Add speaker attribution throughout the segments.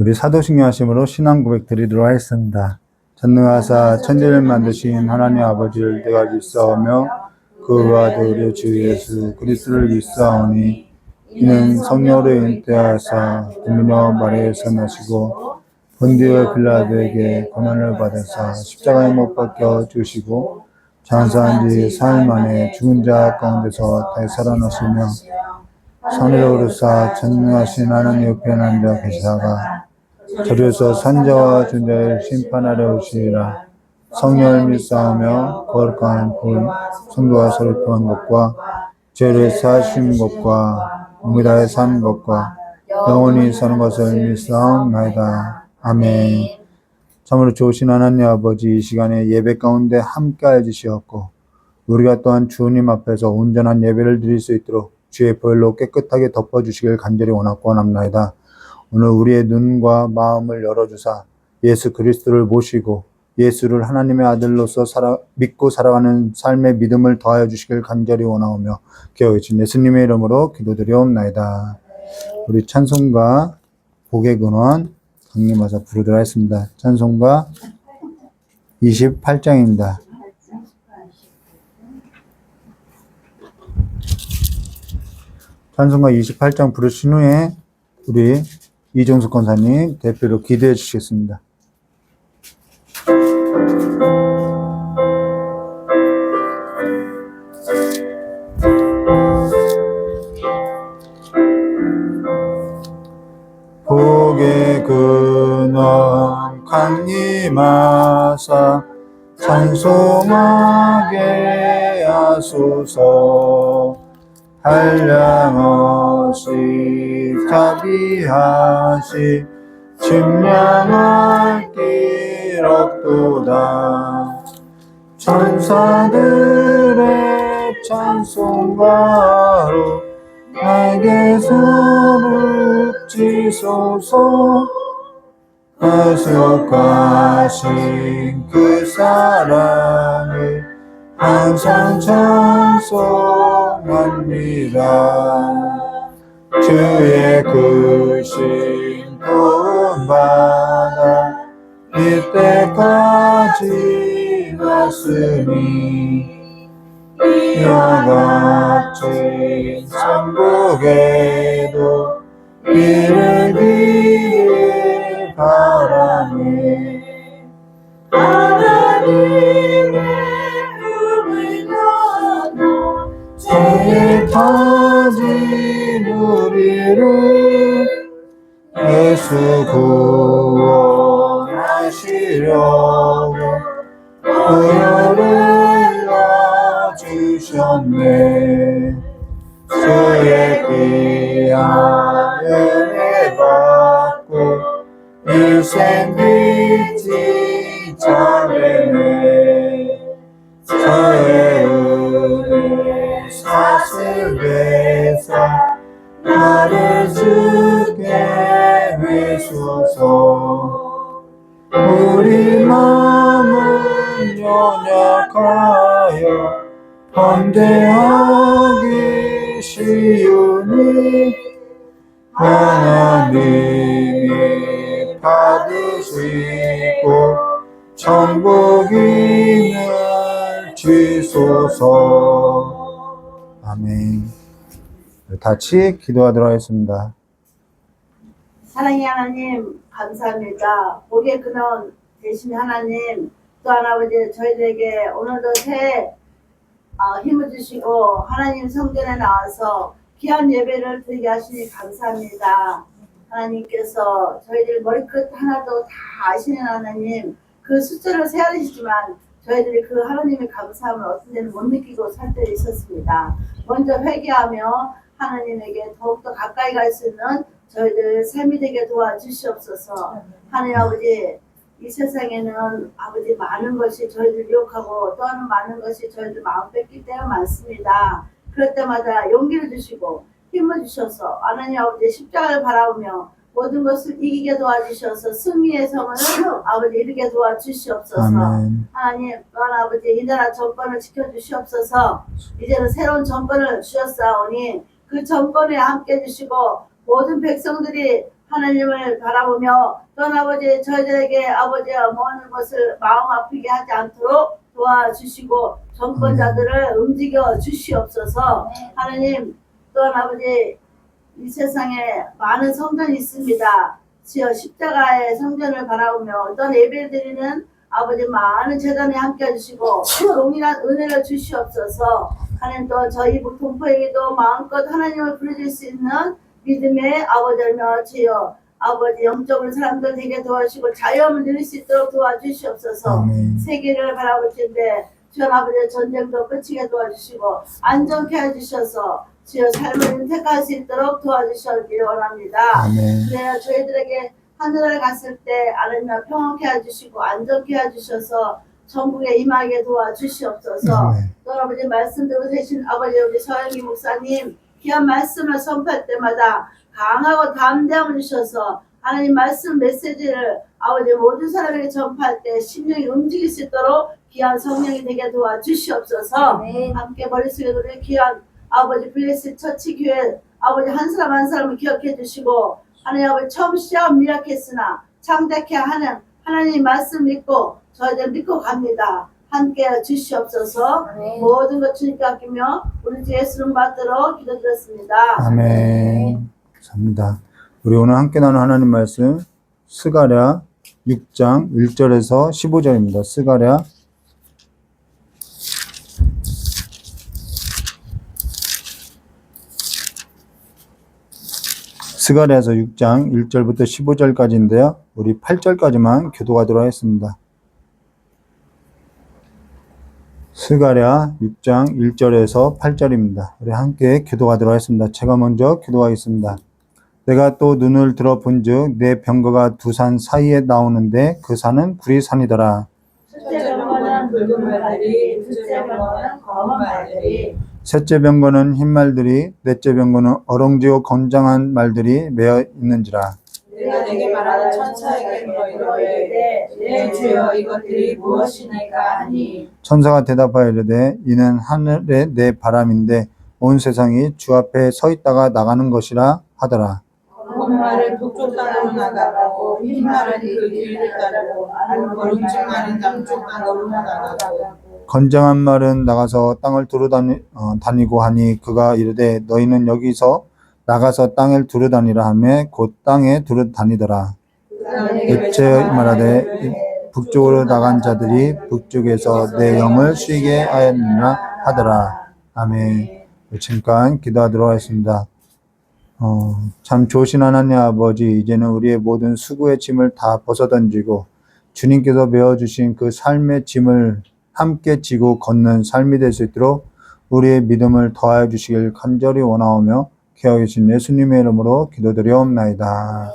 Speaker 1: 우리 사도신경 하심으로 신앙 고백 드리도록 하겠습니다. 전능하사 천지를 만드신 하나님 아버지를 내가 믿사오며 그와 우리 주 예수 그리스도를 믿사오니 이는 성령으로 잉태하사 동민녀 마리아에서 나시고 본디오 빌라도에게 고난을 받으사 십자가에 못 박혀 죽으시고 장사한 지 사흘 만에 죽은 자 가운데서 다시 살아나시며 산위로 오르사 전능하신 하나님 옆에 앉아 계시다가 저리에서 산자와 존재를 심판하려 오시리라. 성령을 믿사오며 거룩한 분 성도와 서로 통한 것과 죄를 사하신 것과 몸이다에 사는 것과 영원히 사는 것을 믿사옵나이다. 아멘. 참으로 좋으신 하나님 아버지, 이 시간에 예배 가운데 함께하여 주시었고 우리가 또한 주님 앞에서 온전한 예배를 드릴 수 있도록 주의 보혈로 깨끗하게 덮어주시길 간절히 원합나이다. 오늘 우리의 눈과 마음을 열어주사 예수 그리스도를 모시고 예수를 하나님의 아들로서 믿고 살아가는 삶의 믿음을 더하여 주시길 간절히 원하오며 기억하신 예수님의 이름으로 기도드리옵나이다. 우리 찬송가 복의 근원 강림하사 부르도록 하겠습니다. 찬송가 28장입니다. 찬송가 28장 부르신 후에 우리 이종숙 권사님 대표로 기도해 주시겠습니다. 복의 근원 강림하사 찬송하게 하소서. 한량없이 자비하시 침량할 길 없도다. 천사들의 찬송가로 나에게 소를 치소서. 거룩하신 그 사랑을 항상 찬송합니다. 주의 크신 도움 받아 이때까지 왔으니 이와 같이 천국에도 이르기를 바라네. 하나님의 죄에 빠진 우리를 예수 구원하시려고 보혈을 주셨네. 주의 귀한 은혜 받고 일생 빛이 자매네. 저의 은혜 사슬되사 나를 주게 해소서. 우리 마음은 연약하여 범죄하기 쉬우니 하나님이 받으시고 천국인을 주소서. 아멘. 같이 기도하도록 하겠습니다.
Speaker 2: 사랑의 하나님 감사합니다. 복의 근원 되신 하나님, 또한 아버지 저희들에게 오늘도 새 힘을 주시고 하나님 성전에 나와서 귀한 예배를 드리게 하시니 감사합니다. 하나님께서 저희들 머리끝 하나도 다 아시는 하나님, 그 숫자를 세어주시지만 저희들이 그 하나님의 감사함을 어떤 데는 못 느끼고 살 때도 있었습니다. 먼저 회개하며 하나님에게 더욱더 가까이 갈 수 있는 저희들 삶이 되게 도와주시옵소서. 하나님 아버지, 이 세상에는 아버지 많은 것이 저희들 유혹하고 또한 많은 것이 저희들 마음 뺏길 때가 많습니다. 그럴 때마다 용기를 주시고 힘을 주셔서 하나님 아버지 십자가를 바라보며 모든 것을 이기게 도와주셔서 승리의 성을 아버지 이루게 도와주시옵소서.
Speaker 1: 아멘.
Speaker 2: 하나님 또한 아버지 이 나라 정권을 지켜주시옵소서. 이제는 새로운 정권을 주셨사오니 그 정권에 함께 해주시고 모든 백성들이 하나님을 바라보며 또한 아버지 저희들에게 아버지와 모든 것을 마음 아프게 하지 않도록 도와주시고 정권자들을 움직여 주시옵소서. 하나님 또한 아버지 이 세상에 많은 성전이 있습니다. 주여 십자가의 성전을 바라보며 또한 예배드리는 아버지 많은 재단에 함께 해주시고 동일한 은혜를 주시옵소서. 하나님 또 저희 동포에게도 마음껏 하나님을 부르실 수 있는 믿음의 아버지며 주여 아버지 영적으로 사람들 되게 도와주시고 자유함을 누릴 수 있도록 도와주시옵소서.
Speaker 1: 아멘.
Speaker 2: 세계를 바라볼 텐데 주여 아버지 전쟁도 끝이게 도와주시고 안정케 해주셔서 주여 삶을 택할 수 있도록 도와주시길 원합니다.
Speaker 1: 아멘.
Speaker 2: 그래야 저희들에게 하늘을 갔을 때 아름다운 평안케 해주시고 안정케 해주셔서 전국에 임하게 도와주시옵소서.
Speaker 1: 아멘.
Speaker 2: 또 아버지 말씀대로 되신 아버지 우리 서영기 목사님 귀한 말씀을 선포할 때마다 강하고 담대함을 주셔서 하나님 말씀 메시지를 아버지 모든 사람에게 전파할 때 심령이 움직일 수 있도록 귀한 성령이 되게 도와주시옵소서.
Speaker 3: 아멘.
Speaker 2: 함께 머릿속에 우리 귀한 아버지 블레스 처치 교회 아버지 한 사람 한 사람을 기억해 주시고 하나님 아버지 처음 시작 미약했으나 창작해 하는 하나님 말씀 믿고 저희들 믿고 갑니다. 함께 주시옵소서.
Speaker 3: 아멘.
Speaker 2: 모든 것 주님께 아끼며 우리 주 예수님 받도록 기도드렸습니다.
Speaker 1: 아멘. 감사합니다. 우리 오늘 함께 나눈 하나님 말씀 스가랴 6장 1절에서 15절입니다. 스가랴서 6장 1절부터 15절까지인데요. 우리 8절까지만 교도하도록 하겠습니다. 스가랴 6장 1절에서 8절입니다. 우리 함께 교도하도록 하겠습니다. 제가 먼저 교도하겠습니다. 내가 또 눈을 들어 본즉 내 병거가 두 산 사이에 나오는데 그 산은 구리산이더라.
Speaker 2: 첫째 병거는 붉은 말들이, 둘째 병거는 검은 말들이,
Speaker 1: 셋째 병거는 흰 말들이, 넷째 병거는 어렁지고 건장한 말들이 매어 있는지라.
Speaker 3: 내가 내게 말하는 천사에게 물어이르되 내 주여 이것들이 무엇이니까 하니
Speaker 1: 천사가 대답하여 이르되 이는 하늘의 내 바람인데 온 세상이 주 앞에 서 있다가 나가는 것이라 하더라.
Speaker 3: 검은 말은 북쪽 땅으로 나가고 흰 말은 그 길을 따르고 오른쪽 말은 남쪽 땅으로 나가고
Speaker 1: 건장한 말은 나가서 땅을 다니고 하니 그가 이르되 너희는 여기서 나가서 땅을 두루다니라 하며 곧 땅에 두루다니더라. 넷째 말하되 북쪽으로 나간 자들이 북쪽에서 내 영을 쉬게 하였느니라 하더라. 아멘. 잠깐 기도하도록 하겠습니다. 참 좋으신 하나님 아버지, 이제는 우리의 모든 수고의 짐을 다 벗어던지고 주님께서 메어주신 그 삶의 짐을 함께 지고 걷는 삶이 될 수 있도록 우리의 믿음을 더하여 주시길 간절히 원하오며 기하여 계신 예수님의 이름으로 기도드리옵나이다.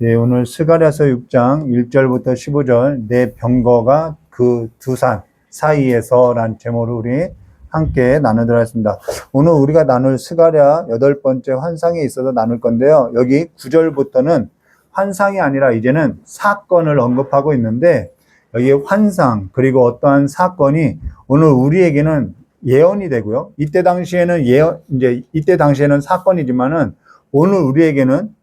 Speaker 1: 예, 오늘 스가랴서 6장 1절부터 15절 내 병거가 그 두 산 사이에서 란 제목으로 우리 함께 나누도록 하겠습니다. 오늘 우리가 나눌 스가랴 8번째 환상에 있어서 나눌 건데요. 여기 9절부터는 환상이 아니라 이제는 사건을 언급하고 있는데 여기 환상 그리고 어떠한 사건이 오늘 우리에게는 예언이 되고요. 이때 당시에는 이때 당시에는 사건이지만은 오늘 우리에게는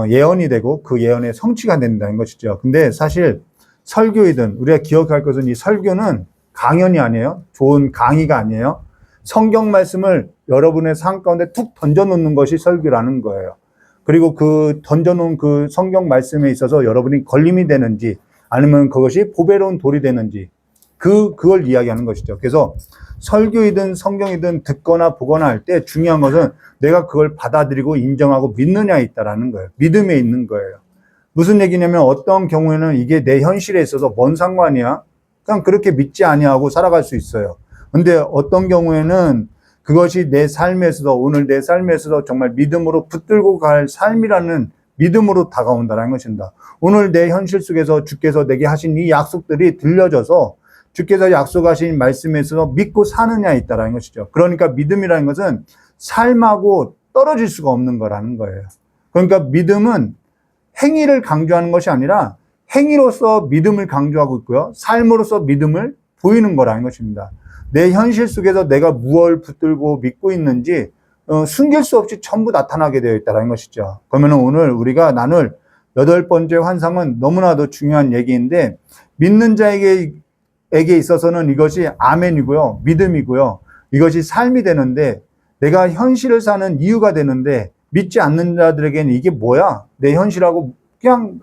Speaker 1: 예언이 되고 그 예언의 성취가 된다는 것이죠. 근데 사실 설교이든 우리가 기억할 것은 이 설교는 강연이 아니에요. 좋은 강의가 아니에요. 성경 말씀을 여러분의 삶 가운데 툭 던져놓는 것이 설교라는 거예요. 그리고 그 던져놓은 그 성경 말씀에 있어서 여러분이 걸림이 되는지 아니면 그것이 보배로운 돌이 되는지 그걸 이야기하는 것이죠. 그래서 설교이든 성경이든 듣거나 보거나 할 때 중요한 것은 내가 그걸 받아들이고 인정하고 믿느냐에 있다라는 거예요. 믿음에 있는 거예요. 무슨 얘기냐면 어떤 경우에는 이게 내 현실에 있어서 뭔 상관이야? 그냥 그렇게 믿지 아니하고 살아갈 수 있어요. 근데 어떤 경우에는 그것이 내 삶에서도 오늘 내 삶에서도 정말 믿음으로 붙들고 갈 삶이라는 믿음으로 다가온다는 것입니다. 오늘 내 현실 속에서 주께서 내게 하신 이 약속들이 들려져서 주께서 약속하신 말씀에 있어서 믿고 사느냐에 있다라는 것이죠. 그러니까 믿음이라는 것은 삶하고 떨어질 수가 없는 거라는 거예요. 그러니까 믿음은 행위를 강조하는 것이 아니라 행위로서 믿음을 강조하고 있고요. 삶으로서 믿음을 보이는 거라는 것입니다. 내 현실 속에서 내가 무엇을 붙들고 믿고 있는지 숨길 수 없이 전부 나타나게 되어 있다는 것이죠. 그러면 오늘 우리가 나눌 8번째 환상은 너무나도 중요한 얘기인데, 믿는 자에게 있어서는 이것이 아멘이고요, 믿음이고요, 이것이 삶이 되는데, 내가 현실을 사는 이유가 되는데, 믿지 않는 자들에게는 이게 뭐야? 내 현실하고 그냥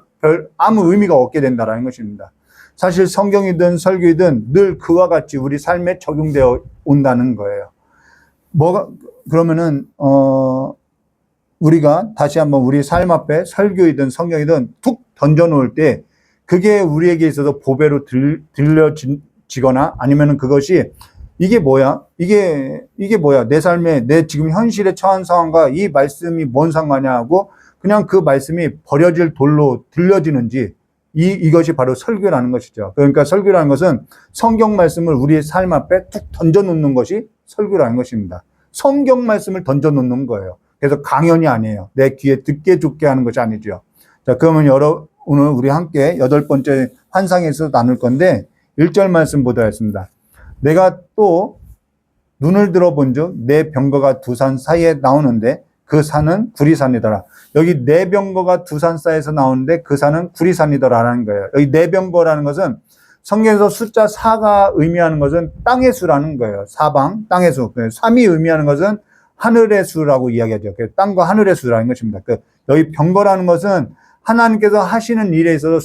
Speaker 1: 아무 의미가 없게 된다는 것입니다. 사실 성경이든 설교이든 늘 그와 같이 우리 삶에 적용되어 온다는 거예요. 그러면은, 우리가 다시 한번 우리 삶 앞에 설교이든 성경이든 툭 던져놓을 때 그게 우리에게 있어서 보배로 들려지거나 아니면은 그것이 이게 뭐야? 이게 뭐야? 내 삶에, 내 지금 현실에 처한 상황과 이 말씀이 뭔 상관이냐 하고 그냥 그 말씀이 버려질 돌로 들려지는지, 이것이 바로 설교라는 것이죠. 그러니까 설교라는 것은 성경 말씀을 우리의 삶 앞에 툭 던져놓는 것이 설교라는 것입니다. 성경 말씀을 던져놓는 거예요. 그래서 강연이 아니에요. 내 귀에 듣게 좋게 하는 것이 아니죠. 자, 그러면 오늘 우리 함께 8번째 환상에서 나눌 건데 1절 말씀 보도록 하겠습니다. 내가 또 눈을 들어본 즉 내 병거가 두 산 사이에 나오는데 그 산은 구리산이더라. 여기 내 병거가 두 산 사이에서 나오는데 그 산은 구리산이더라라는 거예요. 여기 내 병거라는 것은 성경에서 숫자 4가 의미하는 것은 땅의 수라는 거예요. 사방, 땅의 수. 3이 의미하는 것은 하늘의 수라고 이야기하죠. 땅과 하늘의 수라는 것입니다. 여기 병거라는 것은 하나님께서 하시는 일에 있어서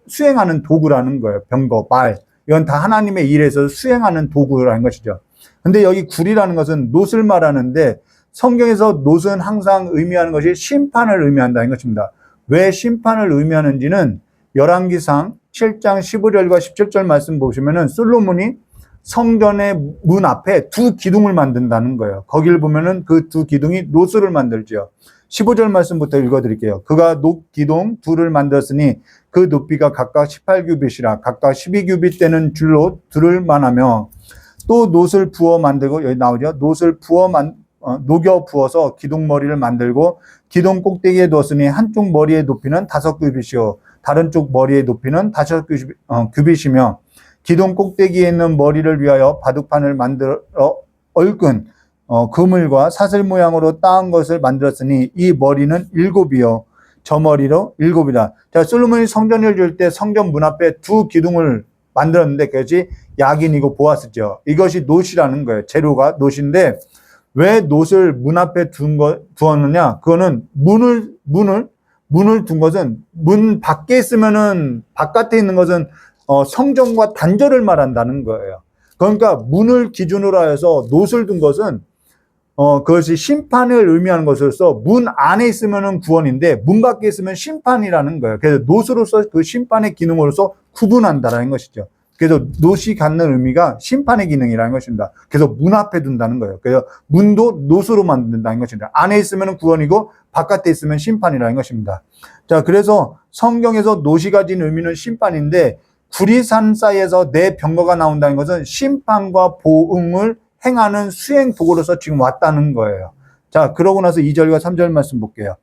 Speaker 1: 수행하는 도구라는 거예요. 병거, 말. 이건 다 하나님의 일에 있어서 수행하는 도구라는 것이죠. 근데 여기 구리라는 것은 놋을 말하는데 성경에서 놋은 항상 의미하는 것이 심판을 의미한다는 것입니다. 왜 심판을 의미하는지는 열왕기상 7장 15절과 17절 말씀 보시면은 솔로몬이 성전의 문 앞에 두 기둥을 만든다는 거예요. 거기를 보면은 그 두 기둥이 놋을 만들죠. 15절 말씀부터 읽어드릴게요. 그가 놋 기둥 둘을 만들었으니 그 높이가 각각 18규빗이라 각각 12규빗 되는 줄로 둘을 만하며 또 놋을 부어 만들고, 여기 나오죠. 놋을 녹여 부어서 기둥 머리를 만들고 기둥 꼭대기에 두었으니 한쪽 머리의 높이는 5규빗이요 다른 쪽 머리의 높이는 5규빗이며 기둥 꼭대기에 있는 머리를 위하여 바둑판을 만들어 얽은 그물과 사슬 모양으로 따은 것을 만들었으니 이 머리는 7이요 저 머리로 7이다. 자, 솔로몬이 성전을 지을 때 성전 문 앞에 두 기둥을 만들었는데 그것이 야긴이고 보아스죠. 이것이 놋이라는 거예요. 재료가 놋인데 왜 놋을 문 앞에 두었느냐? 그거는 문을 둔 것은 문 밖에 있으면은 바깥에 있는 것은 성전과 단절을 말한다는 거예요. 그러니까 문을 기준으로 하여서 놋을 둔 것은 그것이 심판을 의미하는 것으로서 문 안에 있으면은 구원인데 문 밖에 있으면 심판이라는 거예요. 그래서 놋으로서 그 심판의 기능으로서 구분한다라는 것이죠. 그래서 놋이 갖는 의미가 심판의 기능이라는 것입니다. 그래서 문 앞에 둔다는 거예요. 그래서 문도 놋으로 만든다는 것입니다. 안에 있으면 구원이고 바깥에 있으면 심판이라는 것입니다. 자, 그래서 성경에서 놋이 가진 의미는 심판인데 구리산 사이에서 내 병거가 나온다는 것은 심판과 보응을 행하는 수행 도구로서 지금 왔다는 거예요. 자, 그러고 나서 2절과 3절 말씀 볼게요.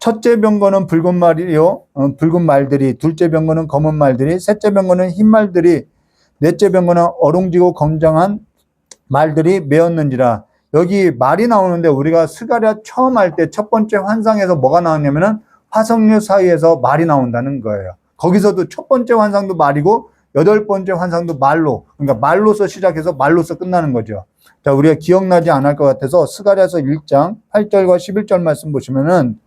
Speaker 1: 첫째 병거는 붉은 말이요, 붉은 말들이, 둘째 병거는 검은 말들이, 셋째 병거는 흰 말들이, 넷째 병거는 어롱지고 건장한 말들이 메었는지라. 여기 말이 나오는데 우리가 스가랴 처음 할 때 첫 번째 환상에서 뭐가 나왔냐면은 화석류 사이에서 말이 나온다는 거예요. 거기서도 첫 번째 환상도 말이고 8번째 환상도 말로, 그러니까 말로서 시작해서 말로서 끝나는 거죠. 자, 우리가 기억나지 않을 것 같아서 스가랴서 1장 8절과 11절 말씀 보시면은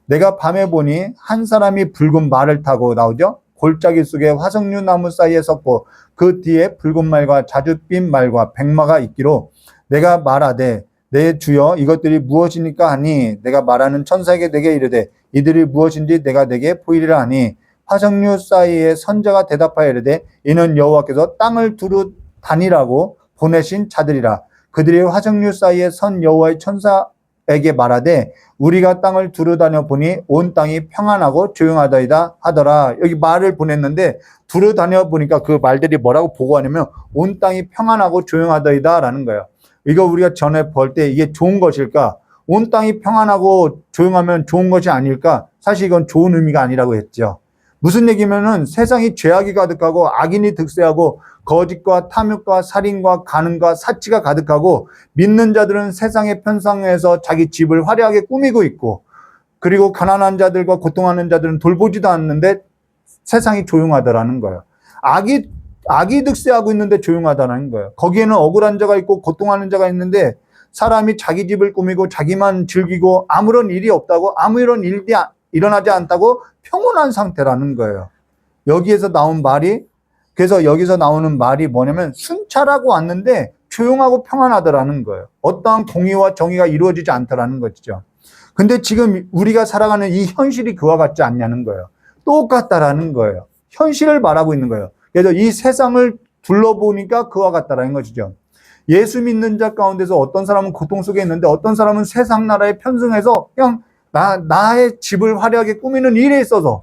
Speaker 1: 내가 밤에 보니 한 사람이 붉은 말을 타고 나오죠. 골짜기 속에 화석류 나무 사이에 섰고 그 뒤에 붉은 말과 자줏빛 말과 백마가 있기로 내가 말하되 내 주여 이것들이 무엇이니까 하니 내가 말하는 천사에게 내게 이르되 이들이 무엇인지 내가 내게 보이리라 하니 화석류 사이에 선자가 대답하여 이르되 이는 여호와께서 땅을 두루 다니라고 보내신 자들이라. 그들이 화석류 사이에 선 여호와의 천사에게 말하되 우리가 땅을 두루 다녀 보니 온 땅이 평안하고 조용하다이다 하더라. 여기 말을 보냈는데 두루 다녀 보니까 그 말들이 뭐라고 보고하냐면 온 땅이 평안하고 조용하다이다 라는 거예요. 이거 우리가 전에 볼 때 이게 좋은 것일까? 온 땅이 평안하고 조용하면 좋은 것이 아닐까? 사실 이건 좋은 의미가 아니라고 했죠. 무슨 얘기면은 세상이 죄악이 가득하고 악인이 득세하고 거짓과 탐욕과 살인과 간음과 사치가 가득하고 믿는 자들은 세상의 편상에서 자기 집을 화려하게 꾸미고 있고 그리고 가난한 자들과 고통하는 자들은 돌보지도 않는데 세상이 조용하다라는 거예요. 악이 득세하고 있는데 조용하다는 거예요. 거기에는 억울한 자가 있고 고통하는 자가 있는데 사람이 자기 집을 꾸미고 자기만 즐기고 아무런 일이 없다고 아무런 일이 일어나지 않다고 평온한 상태라는 거예요. 그래서 여기서 나오는 말이 뭐냐면 순찰하고 왔는데 조용하고 평안하더라는 거예요. 어떠한 공의와 정의가 이루어지지 않더라는 것이죠. 근데 지금 우리가 살아가는 이 현실이 그와 같지 않냐는 거예요. 똑같다라는 거예요. 현실을 말하고 있는 거예요. 그래서 이 세상을 둘러보니까 그와 같다라는 것이죠. 예수 믿는 자 가운데서 어떤 사람은 고통 속에 있는데 어떤 사람은 세상 나라에 편승해서 그냥 나의 집을 화려하게 꾸미는 일에 있어서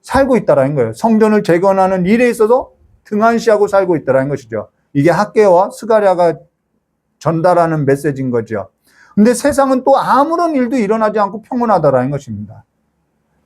Speaker 1: 살고 있다라는 거예요. 성전을 재건하는 일에 있어서 등한시하고 살고 있다라는 것이죠. 이게 학개와 스가랴가 전달하는 메시지인 거죠. 근데 세상은 또 아무런 일도 일어나지 않고 평온하다라는 것입니다.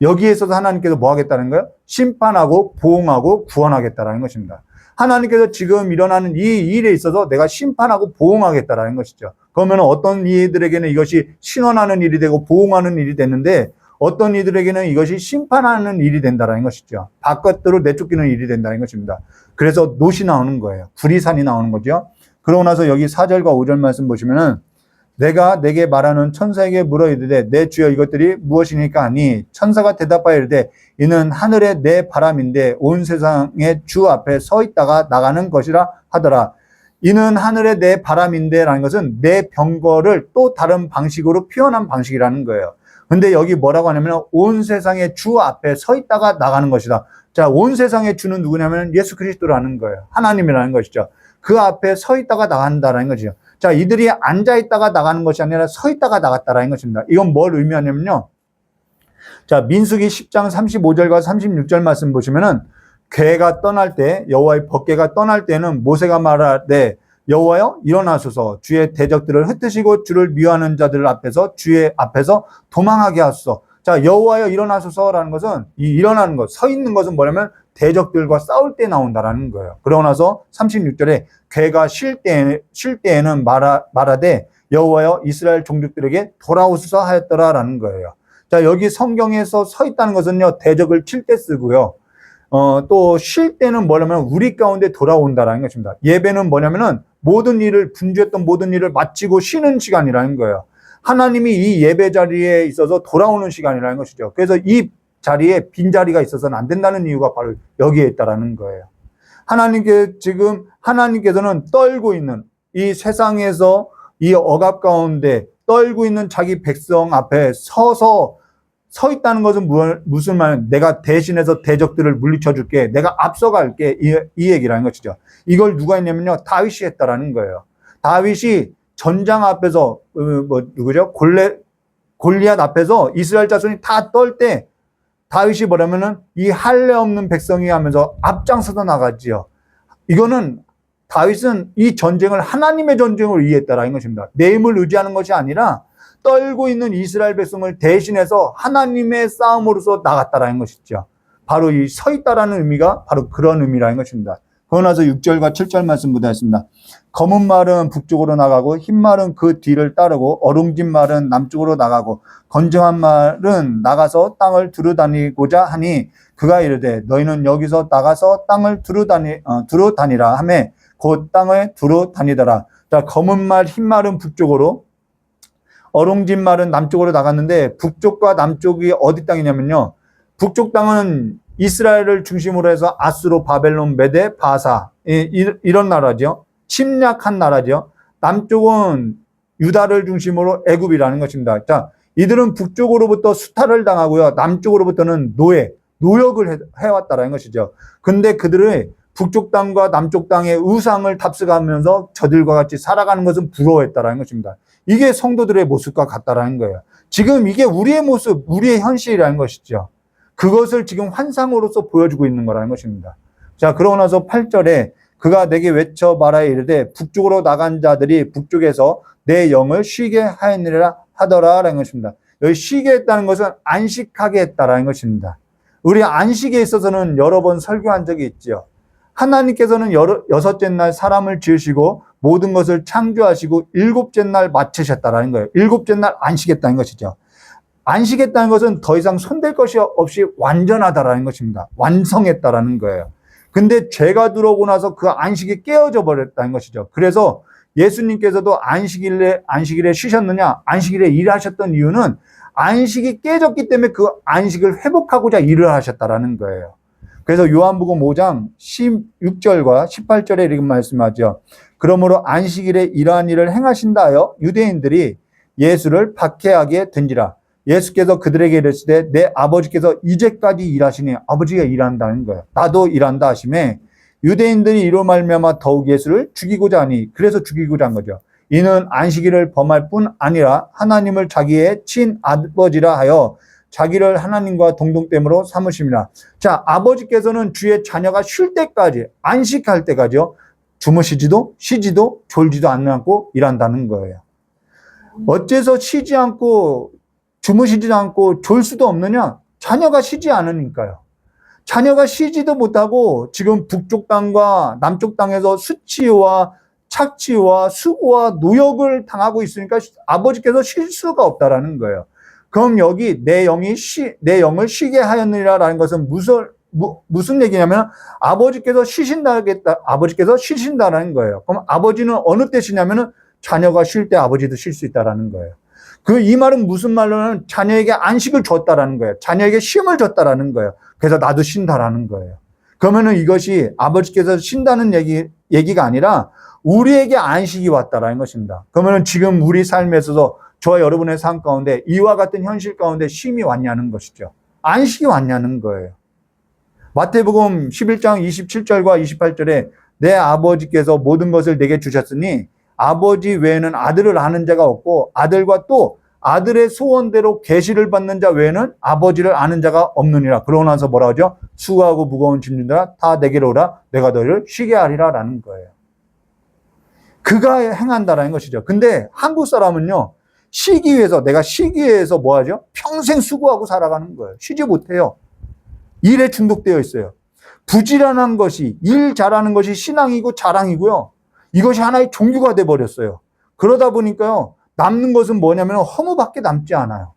Speaker 1: 여기에 있어서 하나님께서 뭐 하겠다는 거예요? 심판하고 보응하고 구원하겠다라는 것입니다. 하나님께서 지금 일어나는 이 일에 있어서 내가 심판하고 보응하겠다라는 것이죠. 그러면 어떤 이들에게는 이것이 신원하는 일이 되고 보응하는 일이 됐는데 어떤 이들에게는 이것이 심판하는 일이 된다는 것이죠. 바깥으로 내쫓기는 일이 된다는 것입니다. 그래서 놋이 나오는 거예요. 구리산이 나오는 거죠. 그러고 나서 여기 4절과 5절 말씀 보시면은 내가 내게 말하는 천사에게 물어 이르되 내 주여 이것들이 무엇이니까 하니 천사가 대답하여 이르되 이는 하늘의 내 바람인데 온 세상의 주 앞에 서 있다가 나가는 것이라 하더라. 이는 하늘의 내 바람인데 라는 것은 내 병거를 또 다른 방식으로 표현한 방식이라는 거예요. 근데 여기 뭐라고 하냐면 온 세상의 주 앞에 서 있다가 나가는 것이다. 자, 온 세상의 주는 누구냐면 예수 그리스도라는 거예요. 하나님이라는 것이죠. 그 앞에 서 있다가 나간다라는 거죠. 자, 이들이 앉아 있다가 나가는 것이 아니라 서 있다가 나갔다라는 것입니다. 이건 뭘 의미하냐면요. 자, 민수기 10장 35절과 36절 말씀 보시면은 괴가 떠날 때 여호와의 법궤가 떠날 때는 모세가 말하되 여호와여 일어나소서 주의 대적들을 흩으시고 주를 미워하는 자들 앞에서 주의 앞에서 도망하게 하소서. 자, 여호와여 일어나소서라는 것은 이 일어나는 것, 서 있는 것은 뭐냐면 대적들과 싸울 때 나온다라는 거예요. 그러고 나서 36절에 괴가 쉴 때에는 말하되 여호와여 이스라엘 종족들에게 돌아오소서 하였더라라는 거예요. 자, 여기 성경에서 서 있다는 것은요, 대적을 칠 때 쓰고요. 또 쉴 때는 뭐냐면 우리 가운데 돌아온다라는 것입니다. 예배는 뭐냐면은 분주했던 모든 일을 마치고 쉬는 시간이라는 거예요. 하나님이 이 예배 자리에 있어서 돌아오는 시간이라는 것이죠. 그래서 이 자리에 빈자리가 있어서는 안 된다는 이유가 바로 여기에 있다라는 거예요. 하나님께서는 떨고 있는 이 세상에서 이 억압 가운데 떨고 있는 자기 백성 앞에 서 있다는 것은 무슨 말이냐? 내가 대신해서 대적들을 물리쳐 줄게. 내가 앞서갈게. 이 얘기라는 것이죠. 이걸 누가 했냐면요. 다윗이 했다라는 거예요. 다윗이 전장 앞에서 누구죠? 골리앗 앞에서 이스라엘 자손이 다 떨 때 다윗이 뭐냐면은 이 할례 없는 백성이 하면서 앞장서서 나가지요. 이거는 다윗은 이 전쟁을 하나님의 전쟁으로 이해했다라는 것입니다. 내 힘을 의지하는 것이 아니라 떨고 있는 이스라엘 백성을 대신해서 하나님의 싸움으로서 나갔다라는 것이죠. 바로 이 서 있다라는 의미가 바로 그런 의미라는 것입니다. 그러고 나서 6절과 7절 말씀 보겠습니다. 검은 말은 북쪽으로 나가고 흰 말은 그 뒤를 따르고 어룽진 말은 남쪽으로 나가고 건정한 말은 나가서 땅을 두루다니고자 하니 그가 이르되 너희는 여기서 나가서 땅을 두루다니라 하매 곧 땅을 두루다니더라. 자, 검은 말, 흰 말은 북쪽으로 어룽진 말은 남쪽으로 나갔는데 북쪽과 남쪽이 어디 땅이냐면요. 북쪽 땅은 이스라엘을 중심으로 해서 아수르, 바벨론, 메데, 바사 이런 나라죠. 침략한 나라죠. 남쪽은 유다를 중심으로 애굽이라는 것입니다. 자, 이들은 북쪽으로부터 수탈을 당하고요. 남쪽으로부터는 노역을 해왔다는 것이죠. 근데 그들의 북쪽 땅과 남쪽 땅의 우상을 탑승하면서 저들과 같이 살아가는 것은 부러워했다는 것입니다. 이게 성도들의 모습과 같다라는 거예요. 지금 이게 우리의 모습, 우리의 현실이라는 것이죠. 그것을 지금 환상으로서 보여주고 있는 거라는 것입니다. 자, 그러고 나서 8절에 그가 내게 외쳐 말하여 이르되 북쪽으로 나간 자들이 북쪽에서 내 영을 쉬게 하였느니라 하더라라는 것입니다. 여기 쉬게 했다는 것은 안식하게 했다라는 것입니다. 우리 안식에 있어서는 여러 번 설교한 적이 있죠. 하나님께서는 여섯째 날 사람을 지으시고 모든 것을 창조하시고 일곱째 날 마치셨다라는 거예요. 일곱째 날 안식했다는 것이죠. 안식했다는 것은 더 이상 손댈 것이 없이 완전하다라는 것입니다. 완성했다라는 거예요. 근데 죄가 들어오고 나서 그 안식이 깨어져 버렸다는 것이죠. 그래서 예수님께서도 안식일에 쉬셨느냐? 안식일에 일하셨던 이유는 안식이 깨졌기 때문에 그 안식을 회복하고자 일을 하셨다라는 거예요. 그래서 요한복음 5장 16절과 18절에 이렇게 말씀하죠. 그러므로 안식일에 이러한 일을 행하신다 하여 유대인들이 예수를 박해하게 든지라. 예수께서 그들에게 이르시되 내 아버지께서 이제까지 일하시니 아버지가 일한다는 거예요. 나도 일한다 하시매 유대인들이 이로 말미암아 더욱 예수를 죽이고자 하니 그래서 죽이고자 한 거죠. 이는 안식일을 범할 뿐 아니라 하나님을 자기의 친아버지라 하여 자기를 하나님과 동등됨으로 삼으십니다. 자, 아버지께서는 주의 자녀가 쉴 때까지 안식할 때까지요. 주무시지도 쉬지도 졸지도 않고 일한다는 거예요. 어째서 쉬지 않고 주무시지 않고 졸 수도 없느냐? 자녀가 쉬지 않으니까요. 자녀가 쉬지도 못하고 지금 북쪽 땅과 남쪽 땅에서 수치와 착취와 수고와 노역을 당하고 있으니까 아버지께서 쉴 수가 없다라는 거예요. 그럼 여기 내 영을 쉬게 하였느니라라는 것은 무슨 얘기냐면 아버지께서 쉬신다라는 거예요. 그럼 아버지는 어느 때 쉬냐면은 자녀가 쉴 때 아버지도 쉴 수 있다라는 거예요. 이 말은 무슨 말로는 자녀에게 안식을 줬다라는 거예요. 자녀에게 쉼을 줬다라는 거예요. 그래서 나도 쉰다라는 거예요. 그러면은 이것이 아버지께서 쉰다는 얘기가 아니라 우리에게 안식이 왔다라는 것입니다. 그러면은 지금 우리 삶에 있어서 저와 여러분의 삶 가운데 이와 같은 현실 가운데 쉼이 왔냐는 것이죠. 안식이 왔냐는 거예요. 마태복음 11장 27절과 28절에 내 아버지께서 모든 것을 내게 주셨으니 아버지 외에는 아들을 아는 자가 없고 아들과 또 아들의 소원대로 계시를 받는 자 외에는 아버지를 아는 자가 없느니라. 그러고 나서 뭐라 하죠? 수고하고 무거운 짐진들아 다 내게로 오라 내가 너희를 쉬게 하리라 라는 거예요. 그가 행한다라는 것이죠. 근데 한국 사람은요. 내가 쉬기 위해서 뭐 하죠? 평생 수고하고 살아가는 거예요. 쉬지 못해요. 일에 중독되어 있어요. 부지런한 것이 일 잘하는 것이 신앙이고 자랑이고요. 이것이 하나의 종교가 돼버렸어요. 그러다 보니까요. 남는 것은 뭐냐면 허무밖에 남지 않아요.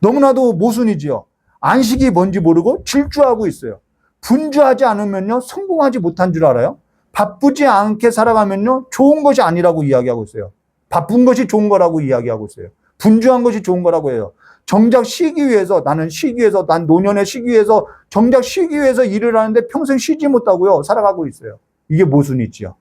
Speaker 1: 너무나도 모순이지요. 안식이 뭔지 모르고 질주하고 있어요. 분주하지 않으면요. 성공하지 못한 줄 알아요. 바쁘지 않게 살아가면요. 좋은 것이 아니라고 이야기하고 있어요. 바쁜 것이 좋은 거라고 이야기하고 있어요. 분주한 것이 좋은 거라고 해요. 정작 난 노년에 쉬기 위해서 정작 쉬기 위해서 일을 하는데 평생 쉬지 못하고요. 살아가고 있어요. 이게 모순이지요.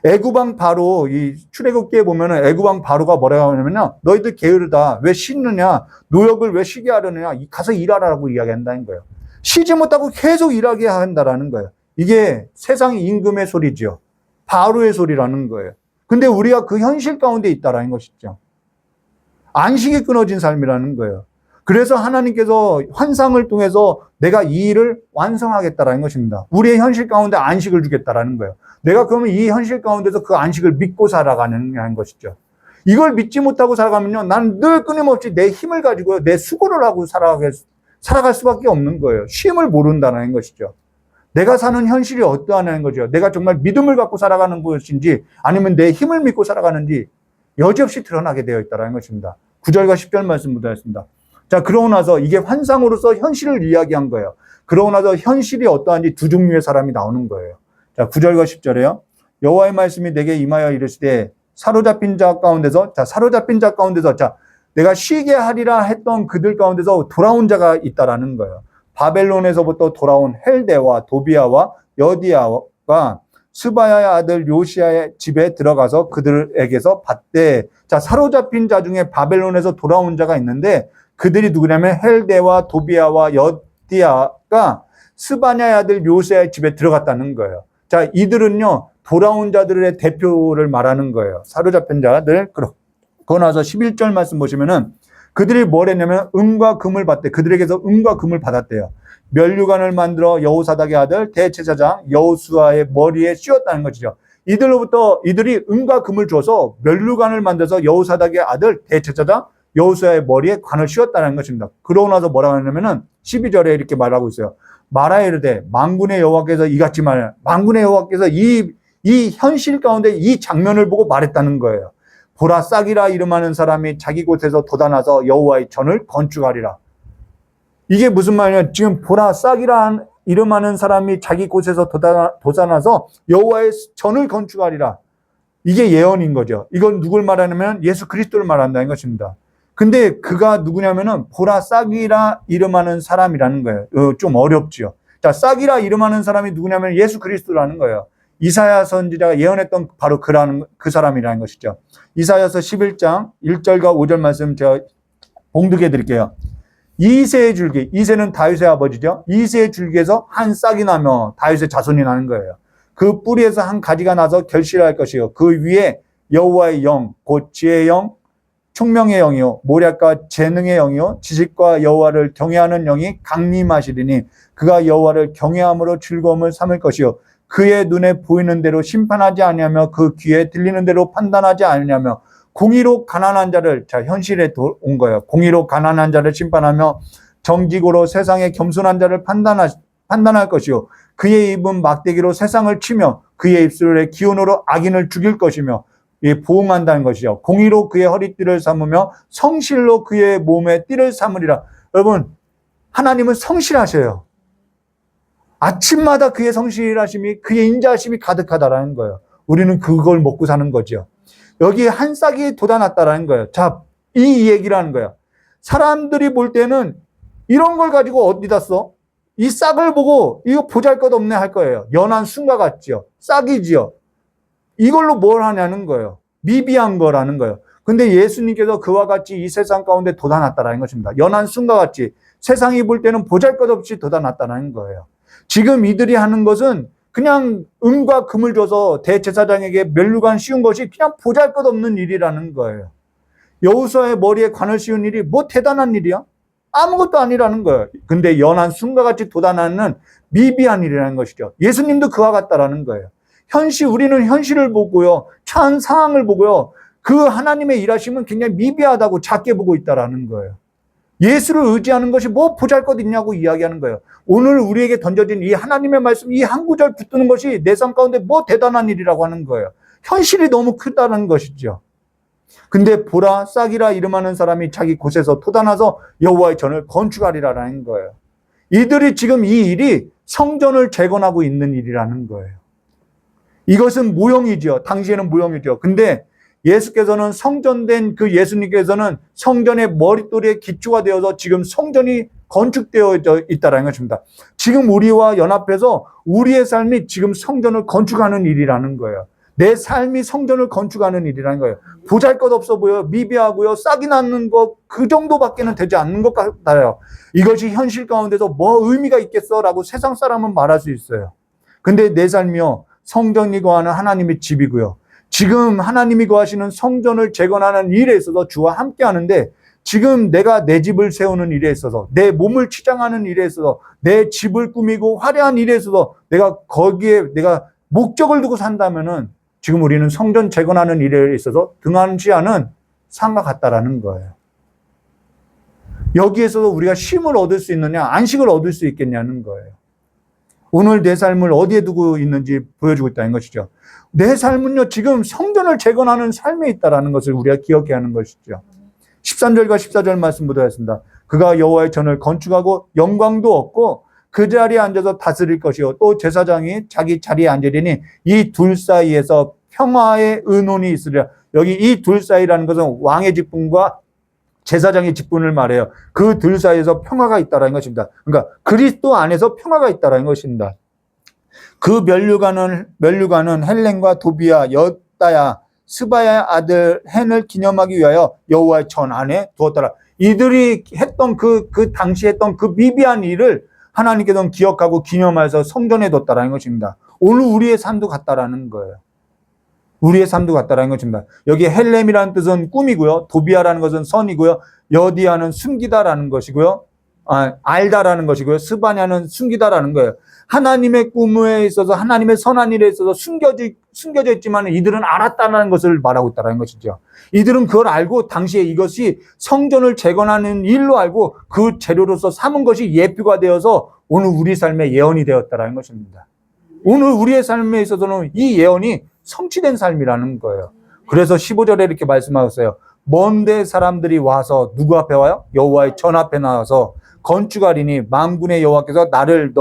Speaker 1: 애굽왕 바로 이 출애굽기에 보면은 애굽왕 바로가 뭐라고 하냐면요. 너희들 게으르다. 왜 쉬느냐? 노역을 왜 쉬게 하려느냐? 가서 일하라고 이야기한다는 거예요. 쉬지 못하고 계속 일하게 한다라는 거예요. 이게 세상 임금의 소리죠. 바로의 소리라는 거예요. 근데 우리가 그 현실 가운데 있다라는 것이죠. 안식이 끊어진 삶이라는 거예요. 그래서 하나님께서 환상을 통해서 내가 이 일을 완성하겠다라는 것입니다. 우리의 현실 가운데 안식을 주겠다라는 거예요. 내가 그러면 이 현실 가운데서 그 안식을 믿고 살아가는 것이죠. 이걸 믿지 못하고 살아가면요. 난 늘 끊임없이 내 힘을 가지고 내 수고를 하고 살아갈 수밖에 없는 거예요. 쉼을 모른다는 것이죠. 내가 사는 현실이 어떠하냐는 거죠. 내가 정말 믿음을 갖고 살아가는 것인지 아니면 내 힘을 믿고 살아가는지 여지없이 드러나게 되어 있다는 것입니다. 9절과 10절 말씀 묻어있습니다. 자, 그러고 나서 이게 환상으로서 현실을 이야기한 거예요. 그러고 나서 현실이 어떠한지 두 종류의 사람이 나오는 거예요. 자, 9절과 10절에요. 여호와의 말씀이 내게 임하여 이르시되 사로잡힌 자 가운데서 내가 쉬게 하리라 했던 그들 가운데서 돌아온 자가 있다라는 거예요. 바벨론에서부터 돌아온 헬데와 도비아와 여디아가 스바야의 아들 요시아의 집에 들어가서 그들에게서 봤대. 자, 사로잡힌 자 중에 바벨론에서 돌아온 자가 있는데 그들이 누구냐면 헬데와 도비아와 여디아가 스바냐의 아들 요시아의 집에 들어갔다는 거예요. 자, 이들은요 돌아온 자들의 대표를 말하는 거예요. 사로잡힌 자들. 그러고 나서 11절 말씀 보시면은 그들이 뭘 했냐면 은과 금을 받대. 그들에게서 은과 금을 받았대요. 면류관을 만들어 여호사닥의 아들 대제사장 여호수아의 머리에 씌웠다는 것이죠. 이들이 은과 금을 줘서 면류관을 만들어서 여호사닥의 아들 대제사장 여호수아의 머리에 관을 씌웠다는 것입니다. 그러고 나서 뭐라고 하냐면은 12절에 이렇게 말하고 있어요. 말하여 이르되 만군의 여호와께서 이같이 말하여, 만군의 여호와께서 이 현실 가운데 이 장면을 보고 말했다는 거예요. 보라, 싹이라 이름하는 사람이 자기 곳에서 돋아나서 여호와의 전을 건축하리라. 이게 무슨 말이냐? 지금 보라, 싹이라 이름하는 사람이 자기 곳에서 돋아나서 여호와의 전을 건축하리라. 이게 예언인 거죠. 이건 누굴 말하냐면 예수 그리스도를 말한다는 것입니다. 근데 그가 누구냐면은 보라, 싹이라 이름하는 사람이라는 거예요. 좀 어렵죠. 자, 싹이라 이름하는 사람이 누구냐면 예수 그리스도라는 거예요. 이사야 선지자가 예언했던 바로 그 사람이라는 것이죠. 이사야서 11장 1절과 5절 말씀 제가 봉독해 드릴게요. 이새의 줄기, 이새는 다윗의 아버지죠. 이새의 줄기에서 한 싹이 나며 다윗의 자손이 나는 거예요. 그 뿌리에서 한 가지가 나서 결실할 것이요. 그 위에 여호와의 영, 곧 지혜의 영, 총명의 영이요, 모략과 재능의 영이요, 지식과 여호와를 경외하는 영이 강림하시리니 그가 여호와를 경외함으로 즐거움을 삼을 것이요. 그의 눈에 보이는 대로 심판하지 아니하며 그 귀에 들리는 대로 판단하지 아니하며 공의로 가난한 자를, 자, 현실에 온 거예요. 공의로 가난한 자를 심판하며 정직으로 세상의 겸손한 자를 판단할 것이요. 그의 입은 막대기로 세상을 치며 그의 입술의 기운으로 악인을 죽일 것이며 보응한다는 것이죠. 공의로 그의 허리띠를 삼으며 성실로 그의 몸에 띠를 삼으리라. 여러분, 하나님은 성실하셔요. 아침마다 그의 성실하심이, 그의 인자하심이 가득하다라는 거예요. 우리는 그걸 먹고 사는 거죠. 여기에 한 싹이 돋아났다라는 거예요. 자, 이 얘기라는 거예요. 사람들이 볼 때는 이런 걸 가지고 어디다 써? 이 싹을 보고 이거 보잘것없네 할 거예요. 연한 순과 같죠. 싹이지요. 이걸로 뭘 하냐는 거예요. 미비한 거라는 거예요. 근데 예수님께서 그와 같이 이 세상 가운데 돋아났다라는 것입니다. 연한 순과 같이 세상이 볼 때는 보잘것없이 돋아났다는 거예요. 지금 이들이 하는 것은 그냥 은과 금을 줘서 대제사장에게 면류관 씌운 것이 그냥 보잘것없는 일이라는 거예요. 여호수아의 머리에 관을 씌운 일이 뭐 대단한 일이야? 아무것도 아니라는 거예요. 근데 연한 순과 같이 돋아나는 미비한 일이라는 것이죠. 예수님도 그와 같다라는 거예요. 우리는 현실을 보고요, 처한 상황을 보고요, 그 하나님의 일하심은 굉장히 미비하다고 작게 보고 있다라는 거예요. 예수를 의지하는 것이 뭐 보잘것 있냐고 이야기하는 거예요. 오늘 우리에게 던져진 이 하나님의 말씀, 이 한 구절 붙드는 것이 내 삶 가운데 뭐 대단한 일이라고 하는 거예요. 현실이 너무 크다는 것이죠. 근데 보라, 싹이라 이름하는 사람이 자기 곳에서 돋아나서 여호와의 전을 건축하리라는 거예요. 이들이 지금 이 일이 성전을 재건하고 있는 일이라는 거예요. 이것은 모형이죠. 당시에는 모형이죠. 근데 예수께서는 성전된 그 예수님께서는 성전의 머릿돌의 기초가 되어서 지금 성전이 건축되어 있다는 것입니다. 지금 우리와 연합해서 우리의 삶이 지금 성전을 건축하는 일이라는 거예요. 내 삶이 성전을 건축하는 일이라는 거예요. 보잘것없어 보여, 미비하고요, 싹이 나는 것 그 정도밖에는 되지 않는 것 같아요. 이것이 현실 가운데서 뭐 의미가 있겠어라고 세상 사람은 말할 수 있어요. 근데 내 삶이요, 성전이 거하는 하나님의 집이고요, 지금 하나님이 거하시는 성전을 재건하는 일에 있어서 주와 함께 하는데, 지금 내가 내 집을 세우는 일에 있어서, 내 몸을 치장하는 일에 있어서, 내 집을 꾸미고 화려한 일에 있어서 내가 거기에 내가 목적을 두고 산다면은 지금 우리는 성전 재건하는 일에 있어서 등한시하는 상과 같다라는 거예요. 여기에서도 우리가 쉼을 얻을 수 있느냐, 안식을 얻을 수 있겠냐는 거예요. 오늘 내 삶을 어디에 두고 있는지 보여주고 있다는 것이죠. 내 삶은요, 지금 성전을 재건하는 삶에 있다는 것을 우리가 기억해야 하는 것이죠. 13절과 14절 말씀 보도록 그가 여호와의 전을 건축하고 영광도 얻고 그 자리에 앉아서 다스릴 것이요, 또 제사장이 자기 자리에 앉으리니 이 둘 사이에서 평화의 의논이 있으리라. 여기 이 둘 사이라는 것은 왕의 직분과 제사장의 직분을 말해요. 그 둘 사이에서 평화가 있다는 것입니다. 그러니까 그리스도 안에서 평화가 있다는 것입니다. 그 면류관은 헬렌과 도비야, 여다야, 스바야의 아들 헨을 기념하기 위하여 여호와의 전 안에 두었더라. 이들이 했던 그 당시 했던 그 미비한 일을 하나님께서는 기억하고 기념해서 성전에 뒀다라는 것입니다. 오늘 우리의 삶도 같다라는 거예요. 우리의 삶도 같다라는 것입니다. 여기 헬렘이라는 뜻은 꿈이고요, 도비아라는 것은 선이고요, 여디아는 숨기다라는 것이고요, 알다라는 것이고요. 스바냐는 숨기다라는 거예요. 하나님의 꿈에 있어서 하나님의 선한 일에 있어서 숨겨져 있지만 이들은 알았다는 것을 말하고 있다는 것이죠. 이들은 그걸 알고 당시에 이것이 성전을 재건하는 일로 알고 그 재료로서 삼은 것이 예표가 되어서 오늘 우리 삶의 예언이 되었다는 것입니다. 오늘 우리의 삶에 있어서는 이 예언이 성취된 삶이라는 거예요. 그래서 15절에 이렇게 말씀하셨어요. 먼데 사람들이 와서 누구 앞에 와요? 여호와의 전 앞에 나와서 건축하리니 만군의 여호와께서 나를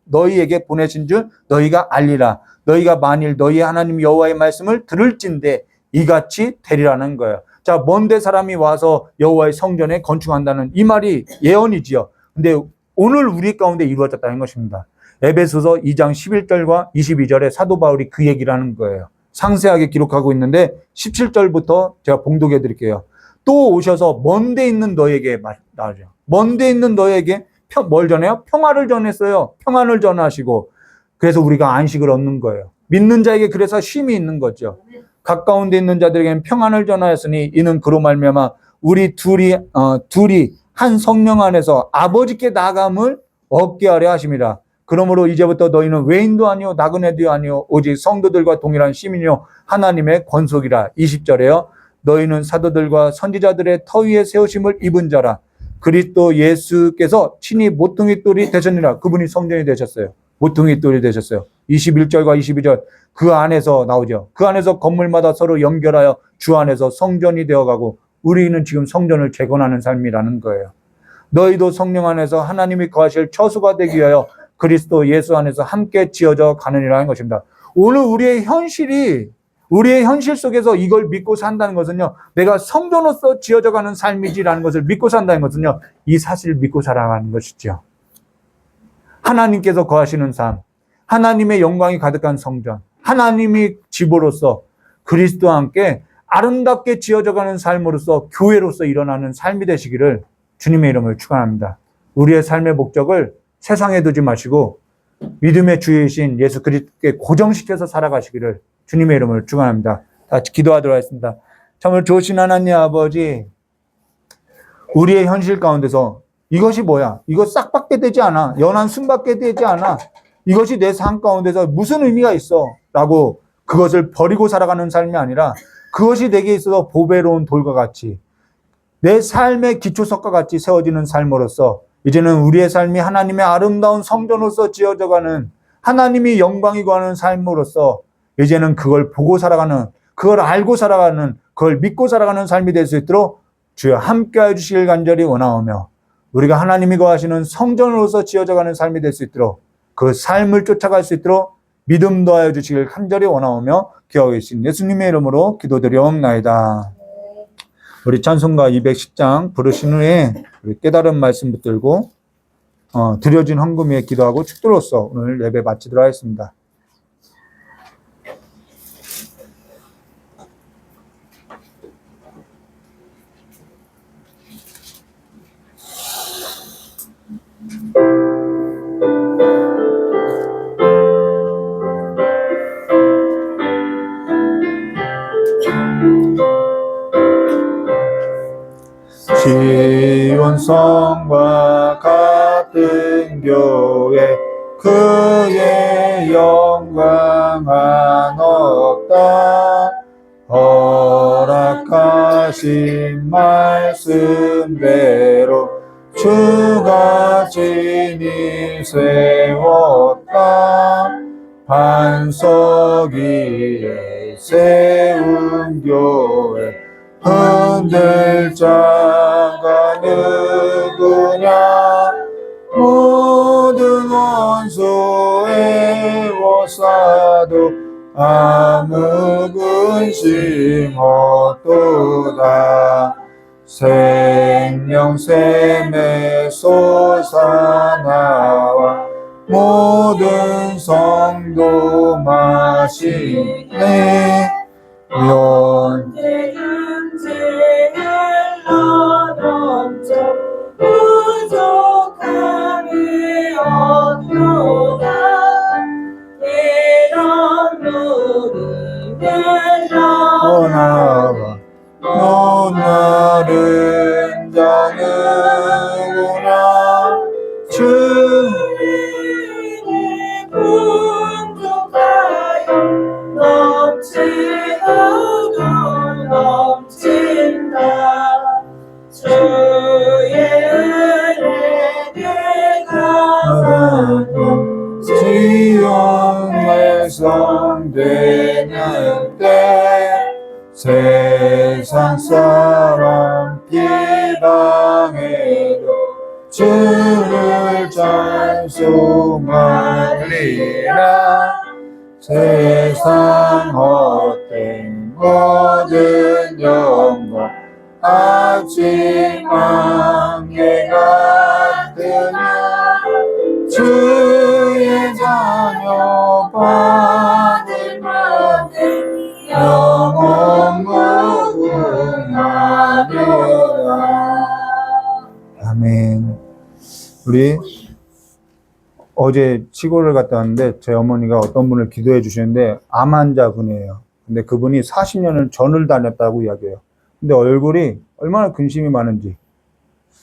Speaker 1: 너희에게 보내신 줄 너희가 알리라. 너희가 만일 너희 하나님 여호와의 말씀을 들을진대 이같이 되리라는 거예요. 자, 먼데 사람이 와서 여호와의 성전에 건축한다는 이 말이 예언이지요. 근데 오늘 우리 가운데 이루어졌다는 것입니다. 에베소서 2장 11절과 22절에 사도 바울이 그 얘기를 하는 거예요. 상세하게 기록하고 있는데 17절부터 제가 봉독해 드릴게요. 또 오셔서 먼데 있는 너에게 나오죠. 먼데 있는 너에게 뭘 전해요? 평화를 전했어요. 평안을 전하시고 그래서 우리가 안식을 얻는 거예요. 믿는 자에게 그래서 쉼이 있는 거죠. 가까운 데 있는 자들에게는 평안을 전하였으니 이는 그로 말미암아 우리 둘이 한 성령 안에서 아버지께 나아감을 얻게 하려 하심이라. 그러므로 이제부터 너희는 외인도 아니요 나그네도 아니요 오직 성도들과 동일한 시민이요 하나님의 권속이라. 20절에요. 너희는 사도들과 선지자들의 터 위에 세우심을 입은 자라. 그리스도 예수께서 친히 모퉁이 돌이 되셨느니라. 그분이 성전이 되셨어요. 모퉁이 돌이 되셨어요. 21절과 22절 그 안에서 나오죠. 그 안에서 건물마다 서로 연결하여 주 안에서 성전이 되어가고 우리는 지금 성전을 재건하는 삶이라는 거예요. 너희도 성령 안에서 하나님이 거하실 처소가 되기 위하여 그리스도 예수 안에서 함께 지어져 가느니라는 것입니다. 오늘 우리의 현실 속에서 이걸 믿고 산다는 것은요, 내가 성전으로서 지어져 가는 삶이지라는 것을 믿고 산다는 것은요, 이 사실을 믿고 살아가는 것이죠. 하나님께서 거하시는 삶, 하나님의 영광이 가득한 성전, 하나님이 집으로서 그리스도와 함께 아름답게 지어져 가는 삶으로서 교회로서 일어나는 삶이 되시기를 주님의 이름을 축원합니다. 우리의 삶의 목적을 세상에 두지 마시고 믿음의 주이신 예수 그리스도께 고정시켜서 살아가시기를 주님의 이름을 축원합니다. 같이 기도하도록 하겠습니다. 참으로 좋으신 하나님 아버지, 우리의 현실 가운데서 이것이 뭐야? 이거 싹 받게 되지 않아. 연한 숨 받게 되지 않아. 이것이 내 삶 가운데서 무슨 의미가 있어? 라고 그것을 버리고 살아가는 삶이 아니라 그것이 내게 있어서 보배로운 돌과 같이 내 삶의 기초석과 같이 세워지는 삶으로서 이제는 우리의 삶이 하나님의 아름다운 성전으로서 지어져가는 하나님이 영광이 거하는 삶으로서 이제는 그걸 보고 살아가는, 그걸 알고 살아가는, 그걸 믿고 살아가는 삶이 될 수 있도록 주여 함께해 주시길 간절히 원하오며 우리가 하나님이 거하시는 성전으로서 지어져가는 삶이 될 수 있도록 그 삶을 쫓아갈 수 있도록 믿음 더하여 주시길 간절히 원하오며 기억하고 계신 예수님의 이름으로 기도드리옵나이다. 우리 찬송가 210장 부르신 후에 우리 깨달은 말씀 붙들고 드려진 헌금 위에 기도하고 축도로서 오늘 예배 마치도록 하겠습니다. 시온성과 같은 교회 그의 영광 한없다. 허락하신 말씀대로 주가 진히 세웠다. 반석 위에 세운 교회 흔들 자가 누구냐. 모든 원수에 워싸도 아무 근심 없도다. 생명샘에 솟아나와 모든 성도 마시네.
Speaker 3: 넘쳐 부족함이 없도다. 이런 누리면
Speaker 1: 나와 너 나른 자 누구나 하나님 지원 완성되는 때 세상 사람 비방해도 주를 찬송하리라. 세상 헛된 모든 영광 아직 망에 같으며 주의 자녀 받을 만큼 영원 무궁하리라. 아멘. 우리 어제 시골을 갔다 왔는데 제 어머니가 어떤 분을 기도해 주시는데 암 환자분이에요. 근데 그분이 40년을 전을 다녔다고 이야기해요. 근데 얼굴이 얼마나 근심이 많은지.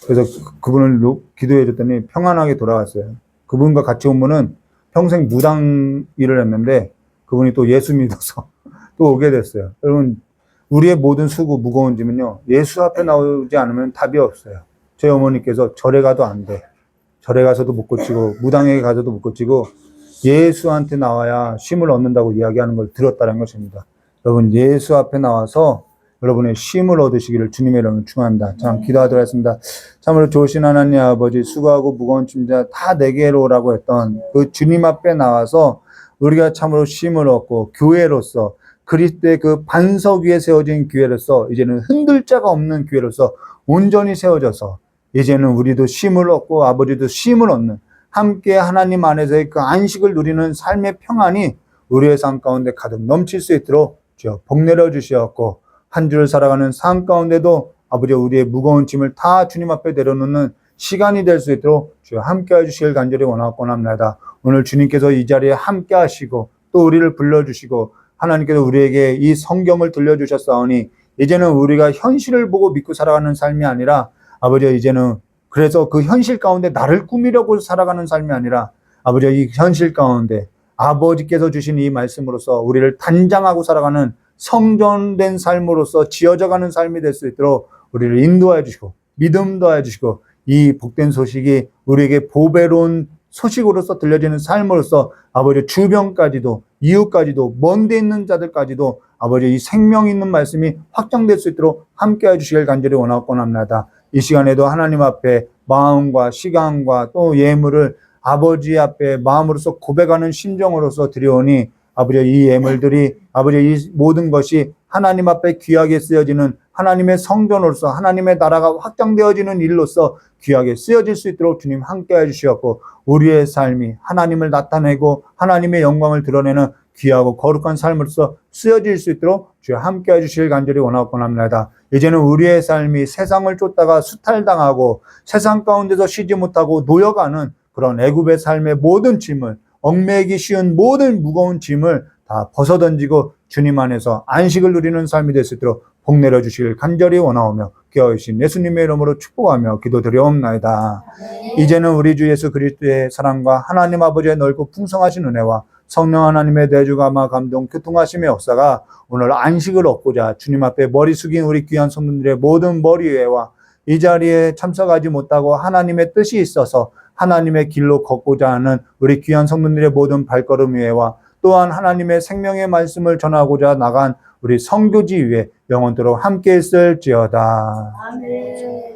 Speaker 1: 그래서 그분을 기도해 줬더니 평안하게 돌아갔어요. 그분과 같이 온 분은 평생 무당 일을 했는데 그분이 또 예수 믿어서 또 오게 됐어요. 여러분, 우리의 모든 수고, 무거운 짐은요, 예수 앞에 나오지 않으면 답이 없어요. 제 어머니께서 절에 가도 안 돼. 절에 가서도 못 고치고 무당에게 가서도 못 고치고 예수한테 나와야 쉼을 얻는다고 이야기하는 걸 들었다는 것입니다. 여러분, 예수 앞에 나와서 여러분의 쉼을 얻으시기를 주님의 이름으로 축원합니다. 참 기도하도록 하겠습니다. 참으로 좋으신 하나님 아버지, 수고하고 무거운 짐자 다 내게로 오라고 했던 그 주님 앞에 나와서 우리가 참으로 쉼을 얻고 교회로서 그리스도의 그 반석 위에 세워진 교회로서 이제는 흔들 자가 없는 교회로서 온전히 세워져서 이제는 우리도 쉼을 얻고 아버지도 쉼을 얻는 함께 하나님 안에서의 그 안식을 누리는 삶의 평안이 우리의 삶 가운데 가득 넘칠 수 있도록 주여 복 내려 주시옵고 한 주를 살아가는 삶 가운데도 아버지 우리의 무거운 짐을 다 주님 앞에 내려놓는 시간이 될 수 있도록 주여 함께 해주시길 간절히 원하고 합니다. 오늘 주님께서 이 자리에 함께 하시고 또 우리를 불러주시고 하나님께서 우리에게 이 성경을 들려주셨사오니 이제는 우리가 현실을 보고 믿고 살아가는 삶이 아니라 아버지 이제는 그래서 그 현실 가운데 나를 꾸미려고 살아가는 삶이 아니라 아버지 이 현실 가운데 아버지께서 주신 이 말씀으로서 우리를 단장하고 살아가는 성전된 삶으로서 지어져가는 삶이 될 수 있도록 우리를 인도하여 주시고 믿음 더하여 주시고 이 복된 소식이 우리에게 보배로운 소식으로서 들려지는 삶으로서 아버지 주변까지도 이웃까지도 먼 데 있는 자들까지도 아버지 이 생명 있는 말씀이 확장될 수 있도록 함께해 주시길 간절히 원하고 합니다. 이 시간에도 하나님 앞에 마음과 시간과 또 예물을 아버지 앞에 마음으로서 고백하는 심정으로서 드려오니 아버지 이 예물들이 아버지 이 모든 것이 하나님 앞에 귀하게 쓰여지는 하나님의 성전으로서 하나님의 나라가 확장되어지는 일로서 귀하게 쓰여질 수 있도록 주님 함께해 주시옵고 우리의 삶이 하나님을 나타내고 하나님의 영광을 드러내는 귀하고 거룩한 삶으로서 쓰여질 수 있도록 주여 함께해 주시길 간절히 원하고 합니다. 이제는 우리의 삶이 세상을 쫓다가 수탈당하고 세상 가운데서 쉬지 못하고 놓여가는 그런 애굽의 삶의 모든 짐을 얽매이기 쉬운 모든 무거운 짐을 다 벗어던지고 주님 안에서 안식을 누리는 삶이 될 수 있도록 복 내려 주시길 간절히 원하오며 귀하신 예수님의 이름으로 축복하며 기도드려옵나이다. 이제는 우리 주 예수 그리스도의 사랑과 하나님 아버지의 넓고 풍성하신 은혜와 성령 하나님의 내주감화 감동 교통하심의 역사가 오늘 안식을 얻고자 주님 앞에 머리 숙인 우리 귀한 성도들의 모든 머리 위에와 이 자리에 참석하지 못하고 하나님의 뜻이 있어서 하나님의 길로 걷고자 하는 우리 귀한 성도들의 모든 발걸음 위에와 또한 하나님의 생명의 말씀을 전하고자 나간 우리 선교지 위에 영원토록 함께 있을지어다.
Speaker 2: 아멘.